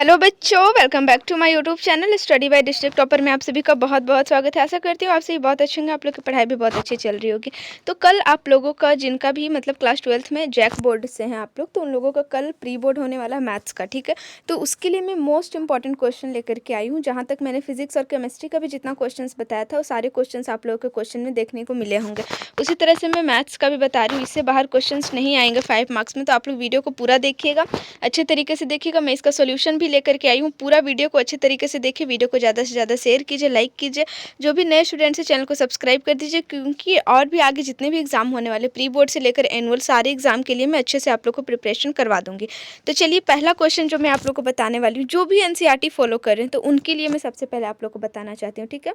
Hello बच्चों, welcome back to my YouTube channel study by district topper में आप सभी का बहुत बहुत स्वागत है। आशा करती हूँ आप सभी बहुत अच्छे होंगे, आप लोग की पढ़ाई भी बहुत अच्छी चल रही होगी। तो कल आप लोगों का जिनका भी मतलब क्लास 12th में जैक बोर्ड से हैं आप लोग, तो उन लोगों का कल प्री बोर्ड होने वाला है मैथ्स का, ठीक है। तो उसके लिए मैं मोस्ट इंपॉर्टेंट क्वेश्चन लेकर के आई हूँ। जहाँ तक मैंने फिजिक्स और केमिस्ट्री का भी जितना क्वेश्चन बताया था वो सारे क्वेश्चन आप लोगों के क्वेश्चन में देखने को मिले होंगे। उसी तरह से मैं मैथ्स का भी बता रही हूँ, इससे बाहर क्वेश्चन नहीं आएंगे 5 मार्क्स में। तो आप लोग वीडियो को पूरा देखिएगा, अच्छे तरीके से देखिएगा। मैं इसका सोल्यूशन भी लेकर के आई हूँ। पूरा वीडियो को अच्छे तरीके से देखिए, वीडियो को ज़्यादा से ज़्यादा शेयर कीजिए, लाइक कीजिए। जो भी नए स्टूडेंट्स हैं चैनल को सब्सक्राइब कर दीजिए, क्योंकि और भी आगे जितने भी एग्जाम होने वाले प्री बोर्ड से लेकर एनुअल सारे एग्जाम के लिए मैं अच्छे से आप लोग को प्रिपरेशन करवा दूंगी। तो चलिए पहला क्वेश्चन जो मैं आप लोग को बताने वाली हूँ, जो भी एनसीईआरटी फॉलो कर रहे हैं तो उनके लिए मैं सबसे पहले आप लोग को बताना चाहती हूँ, ठीक है।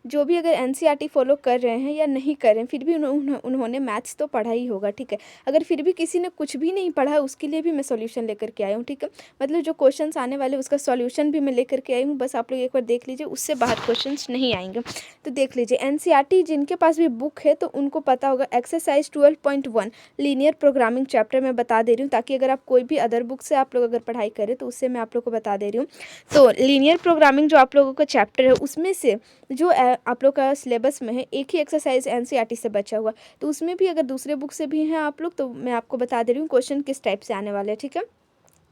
जो भी अगर एनसीईआरटी फॉलो कर रहे हैं या नहीं कर रहे हैं, फिर भी उन्होंने मैथ्स तो पढ़ा ही होगा, ठीक है। अगर फिर भी किसी ने कुछ भी नहीं पढ़ा, उसके लिए भी मैं सॉल्यूशन लेकर के आई हूँ, ठीक है। मतलब जो क्वेश्चंस आने वाले उसका सॉल्यूशन भी मैं लेकर के आई हूँ। बस आप लोग एक बार देख लीजिए, उससे बाहर क्वेश्चंस नहीं आएंगे। तो देख लीजिए, एनसीईआरटी जिनके पास भी बुक है तो उनको पता होगा एक्सरसाइज 12.1 लीनियर प्रोग्रामिंग चैप्टर में बता दे रही हूँ, ताकि अगर आप कोई भी अदर बुक से आप लोग अगर पढ़ाई करें तो उससे मैं आप लोग को बता दे रही हूँ। तो लीनियर प्रोग्रामिंग जो आप लोगों का चैप्टर है उसमें से जो आप लोग का सिलेबस में है एक ही एक्सरसाइज एनसीईआरटी से बचा हुआ, तो उसमें भी अगर दूसरे बुक से भी हैं आप लोग तो मैं आपको बता दे रही हूँ क्वेश्चन किस टाइप से आने वाले हैं, ठीक है।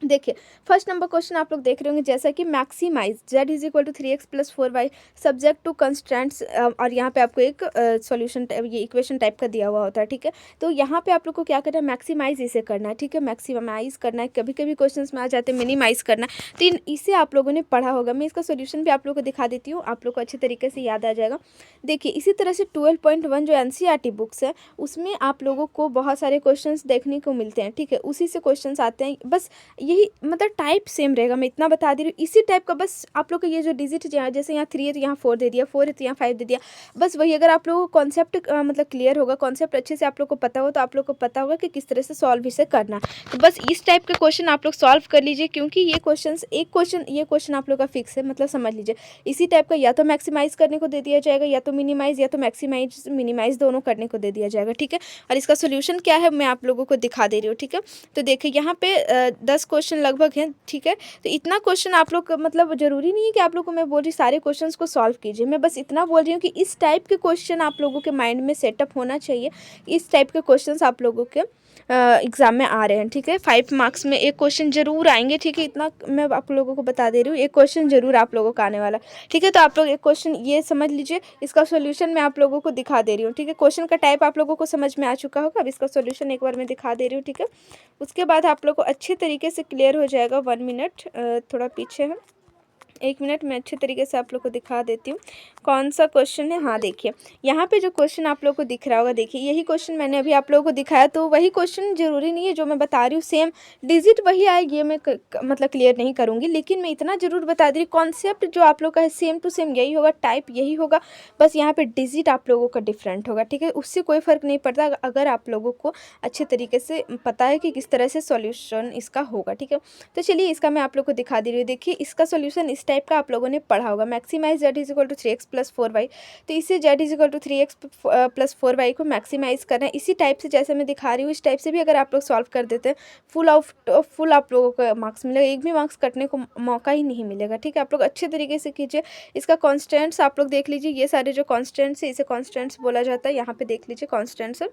देखिए, फर्स्ट नंबर क्वेश्चन आप लोग देख रहे होंगे, जैसा कि maximise z is equal to 3x+4y subject to constraints, और यहाँ पे आपको एक सॉल्यूशन ये इक्वेशन टाइप का दिया हुआ होता है, ठीक है। तो यहाँ पे आप लोग को क्या करना है, मैक्सिमाइज इसे करना है, ठीक है। मैक्सिमाइज करना है, कभी कभी क्वेश्चन में आ जाते हैं मिनिमाइज करना है। तो इसे आप लोगों ने पढ़ा होगा। मैं इसका सोल्यूशन भी आप लोग को दिखा देती हूँ, आप लोग को अच्छे तरीके से याद आ जाएगा। देखिए, इसी तरह से 12.1 जो एनसीईआरटी बुक्स है उसमें आप लोगों को बहुत सारे क्वेश्चन देखने को मिलते हैं, ठीक है। उसी से क्वेश्चन आते हैं, बस यही मतलब टाइप सेम रहेगा, मैं इतना बता दे रही हूँ। इसी टाइप का बस आप लोग का ये जो डिजिट जैसे यहाँ 3 है तो यहाँ 4 दे दिया, 4 है तो यहाँ 5 दे दिया, बस वही। अगर आप लोगों को कॉन्सेप्ट मतलब क्लियर होगा, कॉन्सेप्ट अच्छे से आप लोग को पता हो, तो आप लोग को पता होगा कि किस तरह से सॉल्व इसे करना। तो बस इस टाइप के क्वेश्चन आप लोग सॉल्व कर लीजिए, क्योंकि ये क्वेश्चन आप लोग का फिक्स है, मतलब समझ लीजिए। इसी टाइप का या तो मैक्सिमाइज करने को दे दिया जाएगा, या तो मिनिमाइज, या तो मैक्सिमाइज मिनिमाइज दोनों करने को दे दिया जाएगा, ठीक है। और इसका सोल्यूशन क्या है मैं आप लोगों को दिखा दे रही हूँ, ठीक है। तो देखिए, यहाँ पे 10 क्वेश्चन लगभग हैं, ठीक है। तो इतना क्वेश्चन आप लोग मतलब ज़रूरी नहीं है कि आप लोग को मैं बोल रही सारे क्वेश्चंस को सॉल्व कीजिए। मैं बस इतना बोल रही हूँ कि इस टाइप के क्वेश्चन आप लोगों के माइंड में सेटअप होना चाहिए। इस टाइप के क्वेश्चंस आप लोगों के एग्ज़ाम में आ रहे हैं, ठीक है। 5 मार्क्स में एक क्वेश्चन जरूर आएंगे, ठीक है। इतना मैं आप लोगों को बता दे रही हूँ, एक क्वेश्चन जरूर आप लोगों का आने वाला, ठीक है। तो आप लोग एक क्वेश्चन ये समझ लीजिए, इसका सोल्यूशन मैं आप लोगों को दिखा दे रही हूँ, ठीक है। क्वेश्चन का टाइप आप लोगों को समझ में आ चुका होगा, अब इसका सोल्यूशन एक बार मैं दिखा दे रही हूँ, ठीक है। उसके बाद आप लोग को अच्छे तरीके से क्लियर हो जाएगा। 1 मिनट, थोड़ा पीछे है, 1 मिनट में अच्छे तरीके से आप लोग को दिखा देती हूँ कौन सा क्वेश्चन है। हाँ देखिए, यहाँ पे जो क्वेश्चन आप लोग को दिख रहा होगा, देखिए यही क्वेश्चन मैंने अभी आप लोगों को दिखाया। तो वही क्वेश्चन जरूरी नहीं है जो मैं बता रही हूँ सेम डिजिट वही आएगी, ये मैं मतलब क्लियर नहीं करूँगी, लेकिन मैं इतना जरूर बता दे रही, कॉन्सेप्ट जो आप लोग का है सेम टू सेम यही होगा, टाइप यही होगा, बस यहाँ पे डिजिट आप लोगों का डिफरेंट होगा, ठीक है। उससे कोई फ़र्क नहीं पड़ता अगर आप लोगों को अच्छे तरीके से पता है कि किस तरह से सॉल्यूशन इसका होगा, ठीक है। तो चलिए इसका मैं आप लोग को दिखा दे रही हूँ। देखिए, इसका सोल्यूशन इस टाइप का आप लोगों ने पढ़ा होगा, maximise z is equal to 3x+4y। तो इसे z is equal to 3x+4y को मैक्सिमाइज करना है। इसी टाइप से जैसे मैं दिखा रही हूँ, इस टाइप से भी अगर आप लोग सॉल्व कर देते हैं, फुल आप लोगों को मार्क्स मिलेगा, एक भी मार्क्स कटने को मौका ही नहीं मिलेगा, ठीक है। आप लोग अच्छे तरीके से कीजिए। इसका कॉन्स्टेंट्स आप लोग देख लीजिए, ये सारे जो कॉन्स्टेंट्स है इसे कॉन्स्टेंट्स बोला जाता है। यहाँ पे देख लीजिए कॉन्स्टेंट्स है,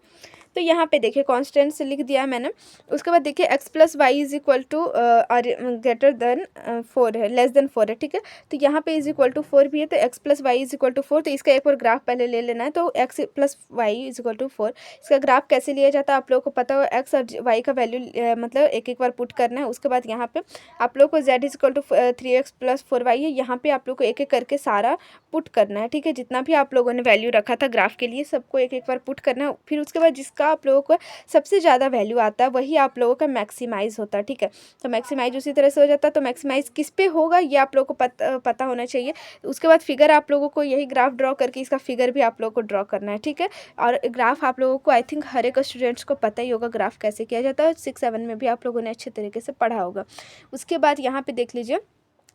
तो यहाँ पे देखिए कॉन्स्टेंट्स लिख दिया है मैंने। उसके बाद देखिए x+y is equal to greater than 4 है, लेस देन 4 है, ठीक है। तो यहाँ पे इज इक्वल टू 4 भी है, तो x+y इज इक्वल टू 4। तो इसका एक बार ग्राफ पहले ले लेना है। तो x+y इज इक्वल टू 4, इसका ग्राफ कैसे लिया जाता है आप लोगों को पता हो। x और y का वैल्यू मतलब एक एक बार पुट करना है। उसके बाद यहाँ पे आप लोग को z is equal to 3x+4y है, यहाँ पे आप लोग को एक एक करके सारा पुट करना है, ठीक है। जितना भी आप लोगों ने वैल्यू रखा था ग्राफ के लिए सबको एक एक बार पुट करना है। फिर उसके बाद जिसका आप लोगों को सबसे ज़्यादा वैल्यू आता है वही आप लोगों का मैक्सिमाइज होता है, ठीक है। तो मैक्सिमाइज उसी तरह से हो जाता है। तो मैक्सिमाइज किस पे होगा ये आप लोगों को पता होना चाहिए। उसके बाद फिगर आप लोगों को यही ग्राफ ड्रॉ करके इसका फिगर भी आप लोगों को ड्रॉ करना है, ठीक है। और ग्राफ आप लोगों को आई थिंक हर एक स्टूडेंट्स को पता ही होगा ग्राफ कैसे किया जाता है, 6-7 में भी आप लोगों ने अच्छे तरीके से पढ़ा होगा। उसके बाद यहाँ पे देख लीजिए,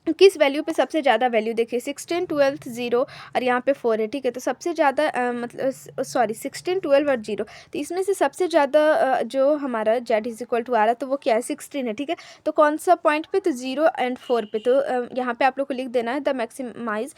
किस वैल्यू पे सबसे ज़्यादा वैल्यू, देखिए 16, 12, 0 और यहाँ पे 4 है, ठीक है। तो सबसे ज़्यादा मतलब सॉरी 16, 12 और 0, तो इसमें से सबसे ज़्यादा जो हमारा जेड इज इक्वल टू आ रहा है तो वो क्या है, 16 है, ठीक है। तो कौन सा पॉइंट पे, तो 0 एंड 4 पे। तो यहाँ पे आप लोग को लिख देना है the maximise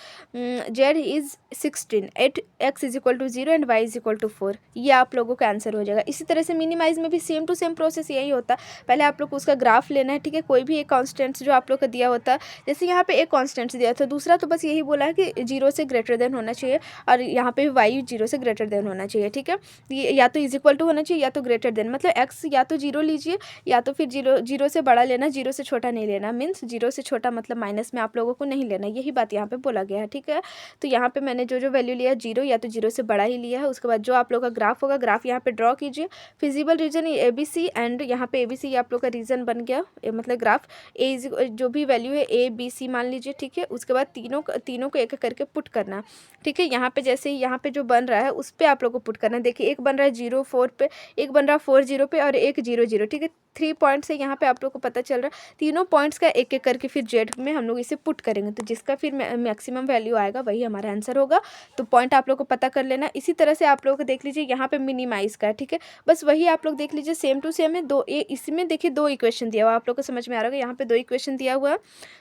Z is 16 at X is equal to 0 and Y is equal to 4, ये आप लोगों का आंसर हो जाएगा। इसी तरह से मिनिमाइज में भी सेम टू सेम प्रोसेस यही होता है। पहले आप लोग को उसका ग्राफ लेना है, ठीक है। कोई भी एक कॉन्स्टेंट्स जो आप लोग का दिया होता है, जैसे यहाँ पे एक कांस्टेंट दिया था, दूसरा तो बस यही बोला है कि 0 से ग्रेटर देन होना चाहिए, और यहाँ पे वाई 0 से ग्रेटर देन होना चाहिए, ठीक है। ये या तो इज इक्वल टू होना चाहिए या तो ग्रेटर देन, मतलब एक्स या तो 0 लीजिए या तो फिर 0 से बड़ा लेना, 0 से छोटा नहीं लेना। मीन्स 0 से छोटा मतलब माइनस में आप लोगों को नहीं लेना, यही बात यहाँ पे बोला गया है, ठीक है। तो यहाँ पे मैंने जो जो वैल्यू लिया 0 या तो 0 से बड़ा ही लिया है। उसके बाद जो आप लोग का ग्राफ होगा, ग्राफ यहाँ पे ड्रॉ कीजिए। Feasible region A B C, and यहाँ पे ए बी सी आप लोग का रीजन बन गया, मतलब ग्राफ ए जो भी वैल्यू है ए बी सी मान लीजिए, ठीक है। उसके बाद तीनों को एक एक करके पुट करना, ठीक है। यहाँ पे जैसे ही यहाँ पे जो बन रहा है उस पर आप लोग को पुट करना है। देखिए एक बन रहा है 0 4 पे, एक बन रहा है 4 0 पे और एक 0 0, ठीक है। 3 पॉइंट से यहाँ पे आप लोग को पता चल रहा है, तीनों पॉइंट्स का एक एक करके फिर जेड में हम लोग इसे पुट करेंगे, तो जिसका फिर मैक्सिमम वैल्यू आएगा वही हमारा आंसर होगा। तो पॉइंट आप लोग को पता कर लेना। इसी तरह से आप लोग को देख लीजिए यहाँ पे मिनिमाइज का, ठीक है। बस वही आप लोग देख लीजिए, सेम टू सेम है। इसमें देखिए 2 इक्वेशन दिया हुआ, आप लोग को समझ में आ रहा होगा, यहाँ पे 2 इक्वेशन दिया हुआ है,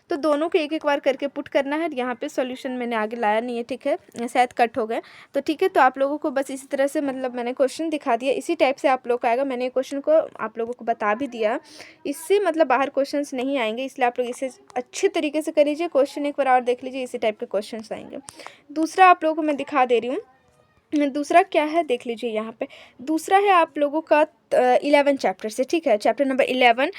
तो दोनों को एक एक बार करके पुट करना है। यहाँ पे सॉल्यूशन मैंने आगे लाया नहीं है, ठीक है, शायद कट हो गए, तो ठीक है। तो आप लोगों को बस इसी तरह से, मतलब मैंने क्वेश्चन दिखा दिया, इसी टाइप से आप लोग का आएगा। मैंने क्वेश्चन को आप लोगों को बता भी दिया, इससे मतलब बाहर क्वेश्चंस नहीं आएंगे, इसलिए आप लोग इसे अच्छे तरीके से कर लीजिए। क्वेश्चन एक बार और देख लीजिए, इसी टाइप के क्वेश्चंस आएंगे। दूसरा आप लोगों को मैं दिखा दे रही हूँ, दूसरा क्या है देख लीजिए। यहाँ पे दूसरा है आप लोगों का 11 चैप्टर से, ठीक है। Chapter number 11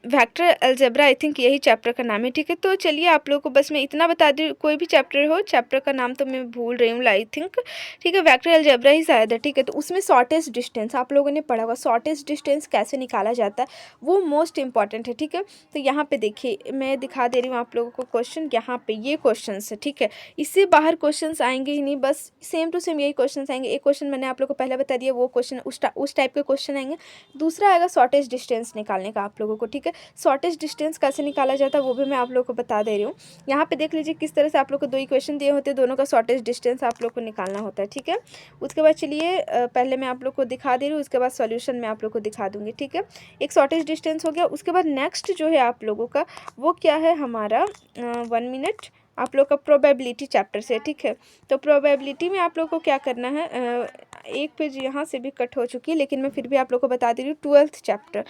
vector algebra, I think यही चैप्टर का नाम है, ठीक है। तो चलिए आप लोगों को बस मैं इतना बता दूँ, कोई भी चैप्टर हो, चैप्टर का नाम तो मैं भूल रही हूँ, आई थिंक, ठीक है, वेक्टर अलजेब्रा ही शायद है, ठीक है। तो उसमें शॉर्टेस्ट डिस्टेंस आप लोगों ने पढ़ा होगा, शॉर्टेस्ट डिस्टेंस कैसे निकाला जाता है वो मोस्ट इंपॉर्टेंट है, ठीक है। तो यहाँ पे देखिए मैं दिखा दे रही हूँ आप लोगों को क्वेश्चन, यहाँ पे ये क्वेश्चन है, ठीक है। इससे बाहर क्वेश्चन आएंगे ही नहीं, बस सेम टू सेम यही क्वेश्चन आएंगे। एक क्वेश्चन मैंने आप लोग को पहले बता दिया, वो क्वेश्चन उस टाइप के क्वेश्चन आएंगे। दूसरा आएगा शॉर्टेज डिस्टेंस निकालने का आप लोगों को, ठीक है। शॉर्टेज डिस्टेंस कैसे निकाला जाता है वो भी मैं आप लोगों को बता दे रही हूँ। यहाँ पे देख लीजिए किस तरह से आप लोग को 2 इक्वेशन दिए होते हैं, दोनों का शॉर्टेज डिस्टेंस आप लोग को निकालना होता है, ठीक है। उसके बाद चलिए पहले मैं आप लोग को दिखा दे रही हूँ, उसके बाद सॉल्यूशन मैं आप लोग को दिखा दूँगी, ठीक है। एक शॉर्टेज डिस्टेंस हो गया। उसके बाद नेक्स्ट जो है आप लोगों का वो क्या है, हमारा 1 मिनट, आप लोग का प्रोबेबिलिटी चैप्टर से, ठीक है। तो प्रोबेबिलिटी में आप लोग को क्या करना है, एक पेज यहाँ से भी कट हो चुकी है, लेकिन मैं फिर भी आप लोग को बता दे रही हूँ। 12th चैप्टर,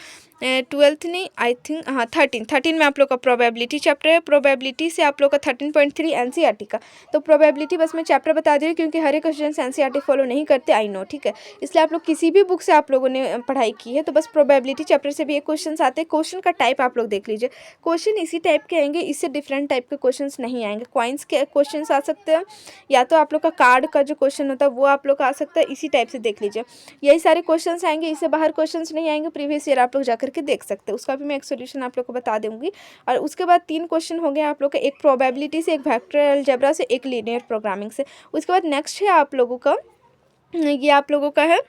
12th नहीं, आई थिंक हाँ 13 में आप लोग का प्रोबेबिलिटी चैप्टर है। प्रोबेबिलिटी से आप लोग का 13.3 एनसीईआरटी का। तो प्रोबेबिलिटी बस मैं चैप्टर बता दे रही हूँ, क्योंकि हर एक क्वेश्चन एनसीईआरटी फॉलो नहीं करते, आई नो, ठीक है। इसलिए आप लोग किसी भी बुक से आप लोगों ने पढ़ाई की है तो बस प्रोबेबिलिटी चैप्टर से भी एक क्वेश्चन आते हैं। क्वेश्चन का टाइप आप लोग देख लीजिए, क्वेश्चन इसी टाइप के आएंगे, इससे डिफरेंट टाइप के क्वेश्चन नहीं आएंगे। कॉइन्स के क्वेश्चन आ सकते हैं, या तो आप लोग का कार्ड का जो क्वेश्चन होता है वो आप लोग का आ सकता है, इसी टाइप से देख लीजिए। यही सारे क्वेश्चंस आएंगे, इससे बाहर क्वेश्चंस नहीं आएंगे। प्रीवियस ईयर आप लोग जाकर के देख सकते हैं, उसका भी मैं एक सोल्यूशन आप लोग को बता दूंगी। और उसके बाद 3 क्वेश्चन हो गए आप लोग का, एक प्रोबेबिलिटी से, एक वेक्टर अलजेब्रा से, एक लीनियर प्रोग्रामिंग से। उसके बाद नेक्स्ट है आप लोगों का, ये आप लोगों का है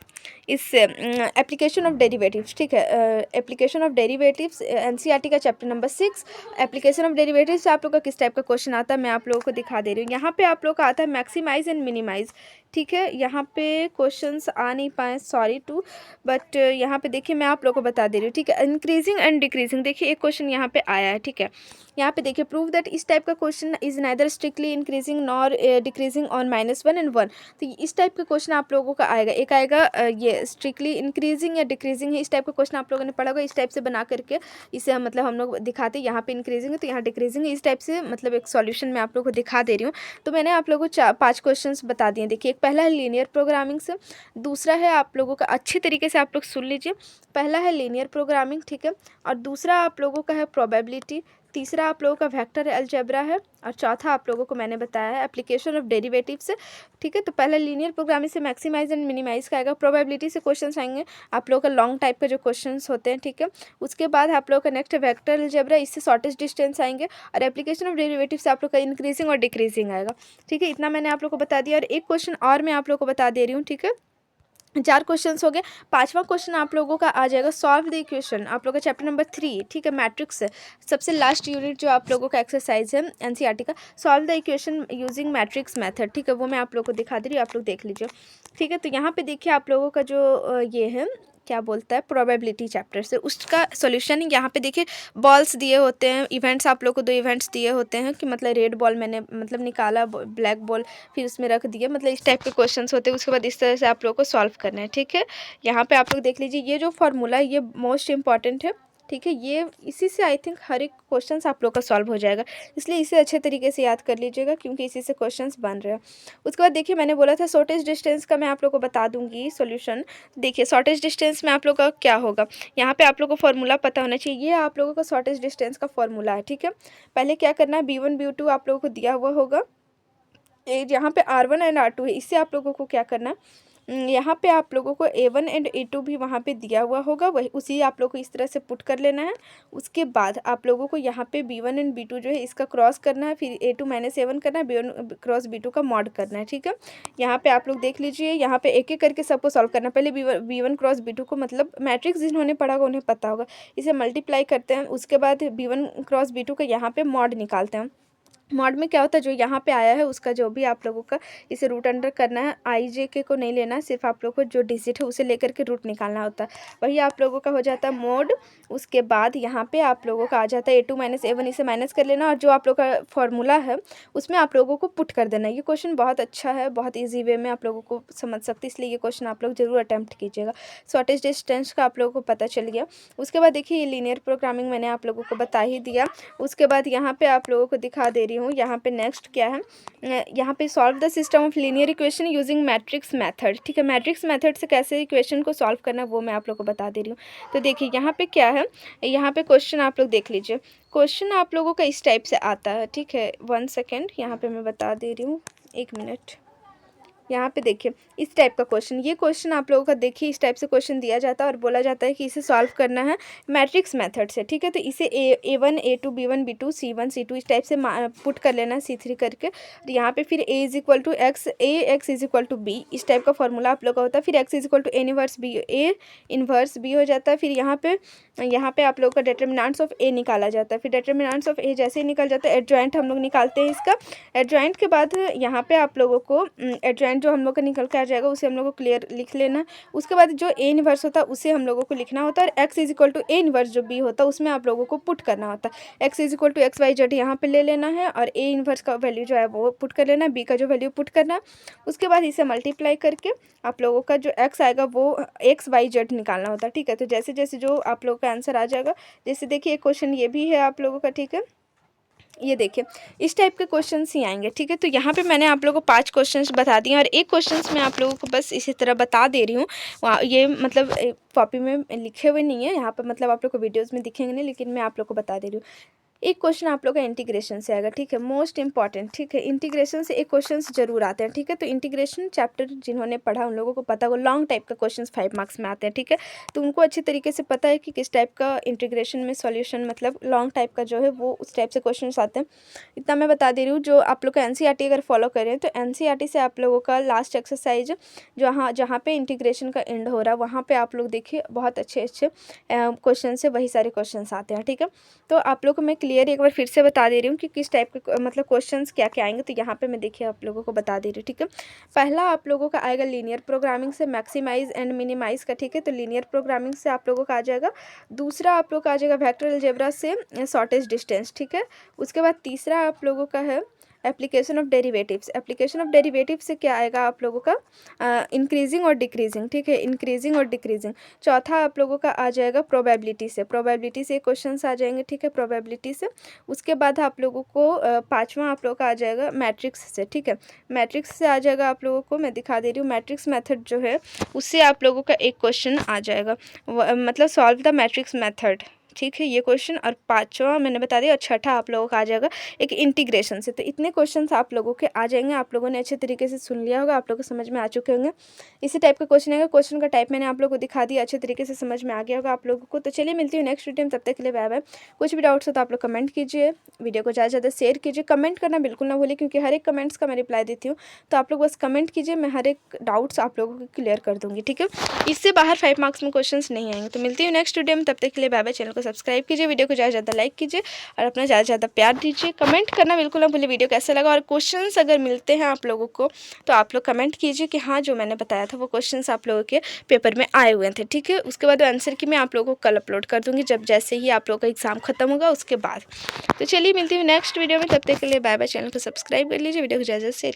इससे एप्लीकेशन ऑफ डेरिवेटिव्स, ठीक है। एप्लीकेशन ऑफ डेरिवेटिव्स एनसीईआरटी का chapter number 6। Application of derivatives से आप लोग का किस टाइप का क्वेश्चन आता है मैं आप लोगों को दिखा दे रही हूँ। यहाँ पे आप लोग का आता है मैक्सिमाइज एंड मिनिमाइज, ठीक है। यहाँ पे क्वेश्चंस आ नहीं पाए, सॉरी टू, बट यहाँ पे देखिए मैं आप लोगों को बता दे रही हूँ, ठीक है। इंक्रीजिंग एंड डिक्रीजिंग, देखिए एक क्वेश्चन यहाँ पे आया है, ठीक है। यहाँ पे देखिए प्रूव दैट, इस टाइप का question is neither strictly increasing nor decreasing on -1 and 1। तो इस टाइप का क्वेश्चन आप लोगों का आएगा। एक आएगा ये स्ट्रिक्टली इंक्रीजिंग या डिक्रीजिंग है, इस टाइप का क्वेश्चन आप लोगों ने पढ़ा होगा। इस टाइप से बना करके इसे मतलब हम लोग दिखाते हैं, यहाँ पे इंक्रीजिंग है तो यहाँ डिक्रीजिंग है, इस टाइप से मतलब एक सॉल्यूशन मैं आप लोगों को दिखा दे रही हूँ। तो मैंने आप लोगों को 5 क्वेश्चन बता दिए। देखिए एक पहला है लीनियर प्रोग्रामिंग से, दूसरा है आप लोगों का, अच्छे तरीके से आप लोग सुन लीजिए, पहला है लीनियर प्रोग्रामिंग, ठीक है। और दूसरा आप लोगों का है प्रोबेबिलिटी, तीसरा आप लोगों का वेक्टर अलजेब्रा है, और चौथा आप लोगों को मैंने बताया है एप्लीकेशन ऑफ डेरिवेटिव से, ठीक है। तो पहले लीनियर प्रोग्रामिंग से मैक्सिमाइज एंड मिनिमाइज का आएगा। प्रोबेबिलिटी से क्वेश्चंस आएंगे आप लोगों का लॉन्ग टाइप का जो क्वेश्चंस होते हैं, ठीक है। उसके बाद आप लोगों का नेक्स्ट वेक्टर अलजेब्रा, इससे शॉर्टेस्ट डिस्टेंस आएंगे। और एप्लीकेशन ऑफ डेरिवेटिव से आप लोग का इंक्रीजिंग और डिक्रीजिंग आएगा, ठीक है। इतना मैंने आप लोग को बता दिया। और एक क्वेश्चन और मैं आप लोग को बता दे रही हूँ, ठीक है। 4 क्वेश्चंस हो गए। 5वां क्वेश्चन आप लोगों का आ जाएगा सॉल्व द इक्वेशन, आप लोगों का चैप्टर नंबर 3, ठीक है, मैट्रिक्स है। सबसे लास्ट यूनिट जो आप लोगों का एक्सरसाइज है एनसीईआरटी का, solve the equation using matrix method, ठीक है, वो मैं आप लोगों को दिखा दे रही हूँ, आप लोग देख लीजिए, ठीक है। तो यहाँ पे देखिए आप लोगों का जो ये है क्या बोलता है प्रोबेबिलिटी चैप्टर से, उसका सॉल्यूशन यहाँ पे देखिए बॉल्स दिए होते हैं, इवेंट्स आप लोग को 2 इवेंट्स दिए होते हैं कि मतलब रेड बॉल मैंने मतलब निकाला, ब्लैक बॉल फिर उसमें रख दिया, मतलब इस टाइप के क्वेश्चंस होते हैं। उसके बाद इस तरह से आप लोग को सॉल्व करना है, ठीक है। यहाँ पे आप लोग देख लीजिए, ये जो फार्मूला है ये मोस्ट इंपॉर्टेंट है, ठीक है। ये इसी से आई थिंक हर एक क्वेश्चंस आप लोग का सॉल्व हो जाएगा, इसलिए इसे अच्छे तरीके से याद कर लीजिएगा क्योंकि इसी से क्वेश्चंस बन रहे हैं। उसके बाद देखिए मैंने बोला था शॉर्टेज डिस्टेंस का मैं आप लोग को बता दूंगी सॉल्यूशन। देखिए शॉर्टेज डिस्टेंस में आप लोग का क्या होगा, यहाँ पे आप लोग को फार्मूला पता होना चाहिए, ये आप लोगों का शॉर्टेज डिस्टेंस का फार्मूला है, ठीक है। पहले क्या करना है, B1 B2 आप लोगों को दिया हुआ होगा, यहाँ पे R1 एंड R2 है, इससे आप लोगों को क्या करना है, यहाँ पे आप लोगों को A1 एंड A2 भी वहाँ पे दिया हुआ होगा, वही उसी आप लोगों को इस तरह से पुट कर लेना है। उसके बाद आप लोगों को यहाँ पे B1 एंड B2 जो है इसका क्रॉस करना है, फिर A2 माइनस A1 करना है, B1 क्रॉस B2 का मॉड करना है, ठीक है। यहाँ पे आप लोग देख लीजिए, यहाँ पे एक एक करके सबको सॉल्व करना है। पहले B1 क्रॉस B2 को मतलब मैट्रिक्स जिन्होंने पढ़ा होगा उन्हें पता होगा, इसे मल्टीप्लाई करते हैं, उसके बाद B1 क्रॉस B2 का यहाँ पे मॉड निकालते हैं। मॉड में क्या होता है, जो यहाँ पे आया है उसका जो भी आप लोगों का इसे रूट अंडर करना है, आई जे के को नहीं लेना है, सिर्फ आप लोगों को जो डिजिट है उसे लेकर के रूट निकालना होता है, वही आप लोगों का हो जाता है मोड। उसके बाद यहाँ पे आप लोगों का आ जाता है A2 माइनस A1, इसे माइनस कर लेना और जो आप लोग का फॉर्मूला है उसमें आप लोगों को पुट कर देना। ये क्वेश्चन बहुत अच्छा है, बहुत ईजी वे में आप लोगों को समझ सकते, इसलिए ये क्वेश्चन आप लोग जरूर अटैम्प्ट कीजिएगा। शॉर्टेज डिस्टेंस का आप लोगों को पता चल गया। उसके बाद देखिए ये लीनियर प्रोग्रामिंग मैंने आप लोगों को बता ही दिया। उसके बाद यहाँ पे आप लोगों को दिखा दे रही हूँ, यहाँ पे नेक्स्ट क्या है, यहाँ पे solve the system of linear equation using matrix method, ठीक है। मैट्रिक्स मेथड से कैसे इक्वेशन को सॉल्व करना है वो मैं आप लोग को बता दे रही हूँ। तो देखिए यहाँ पे क्या है, यहाँ पे क्वेश्चन आप लोग देख लीजिए, क्वेश्चन आप लोगों का इस टाइप से आता है, ठीक है। 1 सेकेंड यहाँ पे मैं बता दे रही हूँ, 1 मिनट। यहाँ पे देखिए इस टाइप का क्वेश्चन, ये क्वेश्चन आप लोगों का देखिए इस टाइप से क्वेश्चन दिया जाता है और बोला जाता है कि इसे सॉल्व करना है मैट्रिक्स मेथड से, ठीक है। तो इसे A1 A2 B1 B2 C1 C2 इस टाइप से पुट कर लेना है C3 करके। और यहाँ पे फिर A is equal to X, X is equal to B, इस टाइप का फॉर्मूला आप लोग का होता है। फिर X is equal to A inverse B हो जाता है। फिर यहाँ पे आप लोग का डिटर्मिनेंट्स ऑफ A निकाला जाता है। फिर डिटर्मिनेंट्स ऑफ A जैसे ही निकल जाता है, एडजॉइंट हम लोग निकालते हैं इसका। एडजॉइंट के बाद यहाँ पे आप लोगों को एडजॉइंट जो हम लोग का निकल के आ जाएगा उसे हम लोग को क्लियर लिख लेना। उसके बाद जो A इनवर्स होता है उसे हम लोगों को लिखना होता है, और X is equal to A inverse जो B होता है उसमें आप लोगों को पुट करना होता है। X is equal to XYZ यहाँ पे ले लेना है और A इनवर्स का वैल्यू जो है वो पुट कर लेना है, B का जो वैल्यू पुट करना है। उसके बाद इसे मल्टीप्लाई करके आप लोगों का जो X आएगा वो XYZ निकालना होता है, ठीक है। तो जैसे जैसे जो आप लोगों का आंसर आ जाएगा, जैसे देखिए क्वेश्चन ये भी है आप लोगों का, ठीक है। ये देखिए इस टाइप के क्वेश्चंस ही आएंगे, ठीक है। तो यहाँ पे मैंने आप लोगों को 5 क्वेश्चंस बता दिए और एक क्वेश्चंस मैं आप लोगों को बस इसी तरह बता दे रही हूँ। ये मतलब कॉपी में लिखे हुए नहीं है, यहाँ पे मतलब आप लोग को वीडियोज़ में दिखेंगे नहीं, लेकिन मैं आप लोग को बता दे रही हूँ। एक क्वेश्चन आप लोग का इंटीग्रेशन से आएगा, ठीक है, मोस्ट इंपॉर्टेंट, ठीक है। इंटीग्रेशन से एक क्वेश्चन जरूर आते हैं, ठीक है। तो इंटीग्रेशन चैप्टर जिन्होंने पढ़ा उन लोगों को पता होगा, लॉन्ग टाइप का क्वेश्चन 5 मार्क्स में आते हैं, ठीक है। तो उनको अच्छी तरीके से पता है कि किस टाइप का इंटीग्रेशन में सॉल्यूशन मतलब लॉन्ग टाइप का जो है वो उस टाइप से क्वेश्चन आते हैं। इतना मैं बता दे रही हूँ। जो आप लोग का एनसीईआरटी अगर फॉलो करें तो एनसीईआरटी से आप लोगों का लास्ट एक्सरसाइज जहाँ पे इंटीग्रेशन का एंड हो रहा है वहाँ पे आप लोग देखिए बहुत अच्छे अच्छे क्वेश्चन से वही सारे क्वेश्चन आते हैं, ठीक है। तो आप लोग को मैं क्लियर एक बार फिर से बता दे रही हूँ कि किस टाइप के मतलब क्वेश्चंस क्या क्या आएंगे। तो यहाँ पे मैं देखिए आप लोगों को बता दे रही हूँ, ठीक है। पहला आप लोगों का आएगा लीनियर प्रोग्रामिंग से मैक्सिमाइज एंड मिनिमाइज का, ठीक है। तो लीनियर प्रोग्रामिंग से आप लोगों का आ जाएगा। दूसरा आप लोग का आ जाएगा वेक्टर अलजेब्रा से शॉर्टेज डिस्टेंस, ठीक है। उसके बाद तीसरा आप लोगों का है application of derivatives. Application of derivative से क्या आएगा आप लोगों का इंक्रीजिंग और डिक्रीजिंग, ठीक है, इंक्रीजिंग और डिक्रीजिंग। चौथा आप लोगों का आ जाएगा प्रोबेबिलिटी से, प्रोबेबिलिटी से क्वेश्चंस आ जाएंगे, ठीक है, प्रोबेबिलिटी से। उसके बाद आप लोगों को पांचवा आप लोगों का आ जाएगा मैट्रिक्स से, ठीक है। मैट्रिक्स से आ जाएगा आप लोगों को, मैं दिखा दे रही हूँ, मैट्रिक्स मेथड जो है उससे आप लोगों का एक क्वेश्चन आ जाएगा, मतलब सॉल्व द मैट्रिक्स मेथड, ठीक है ये क्वेश्चन, और पाँचवा मैंने बता दिया, और छठा आप लोगों का आ जाएगा एक इंटीग्रेशन से। तो इतने क्वेश्चन आप लोगों के आ जाएंगे। आप लोगों ने अच्छे तरीके से सुन लिया होगा, आप लोगों को समझ में आ चुके होंगे। इसी टाइप का क्वेश्चन आएगा। क्वेश्चन का टाइप मैंने आप लोगों को दिखा दिया, अच्छे तरीके से समझ में आ गया होगा आप लोगों को। तो चलिए मिलती हूँ नेक्स्ट वीडियो में, तब तक के लिए बाय बाय। कुछ भी डाउट्स हो तो आप लोग कमेंट कीजिए, वीडियो को ज़्यादा से ज़्यादा शेयर कीजिए, कमेंट करना बिल्कुल ना भूलिए, क्योंकि हर एक कमेंट्स का मैं रिप्लाई देती हूँ। तो आप लोग बस कमेंट कीजिए, मैं हर एक डाउट्स आप लोगों को क्लियर कर दूँगी, ठीक है। इससे बाहर 5 मार्क्स में क्वेश्चंस नहीं आएंगे। तो मिलती हूँ नेक्स्ट वीडियो में, तब तक के लिए बाय बाय। चैनल को सब्सक्राइब कीजिए, वीडियो को ज़्यादा से ज़्यादा लाइक कीजिए, और अपना ज़्यादा से ज़्यादा प्यार दीजिए। कमेंट करना बिल्कुल ना भूलिए वीडियो कैसा लगा, और क्वेश्चंस अगर मिलते हैं आप लोगों को तो आप लोग कमेंट कीजिए कि हाँ जो मैंने बताया था वो क्वेश्चंस आप लोगों के पेपर में आए हुए थे, ठीक है। उसके बाद आंसर की मैं आप लोगों को कल अपलोड कर दूँगी, जब जैसे ही आप लोगों का एग्ज़ाम खत्म होगा उसके बाद। तो चलिए मिलती हूँ नेक्स्ट वीडियो में, तब तक के लिए बाय बाय। चैनल को सब्सक्राइब कर लीजिए, वीडियो को ज़्यादा से ज़्यादा शेयर